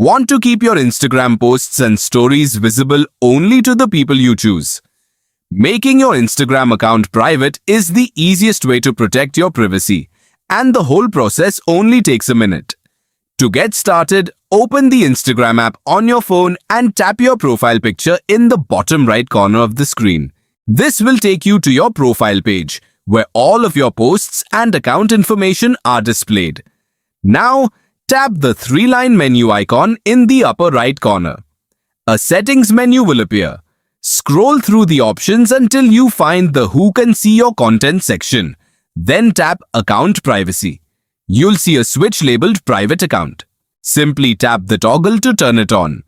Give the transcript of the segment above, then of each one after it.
Want to keep your Instagram posts and stories visible only to the people you choose? Making your Instagram account private is the easiest way to protect your privacy, and the whole process only takes a minute. To get started, open the Instagram app on your phone and tap your profile picture in the bottom right corner of the screen. This will take you to your profile page, where all of your posts and account information are displayed. Now, tap the three-line menu icon in the upper right corner. A settings menu will appear. Scroll through the options until you find the Who Can See Your Content section. Then tap Account Privacy. You'll see a switch labeled Private Account. Simply tap the toggle to turn it on.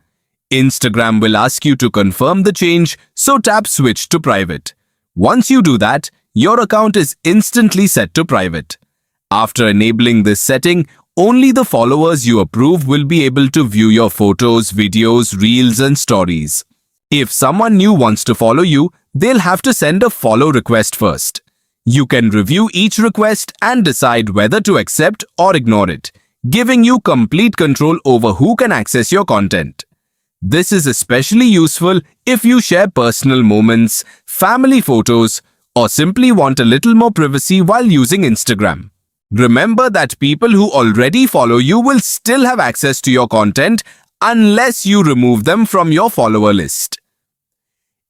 Instagram will ask you to confirm the change, so tap Switch to Private. Once you do that, your account is instantly set to private. After enabling this setting, only the followers you approve will be able to view your photos, videos, reels, and stories. If someone new wants to follow you, they'll have to send a follow request first. You can review each request and decide whether to accept or ignore it, giving you complete control over who can access your content. This is especially useful if you share personal moments, family photos, or simply want a little more privacy while using Instagram. Remember that people who already follow you will still have access to your content unless you remove them from your follower list.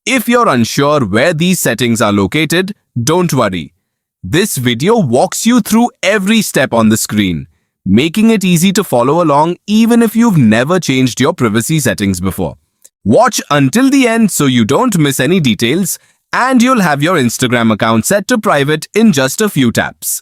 If you're unsure where these settings are located, don't worry. This video walks you through every step on the screen, making it easy to follow along even if you've never changed your privacy settings before. Watch until the end so you don't miss any details, and you'll have your Instagram account set to private in just a few taps.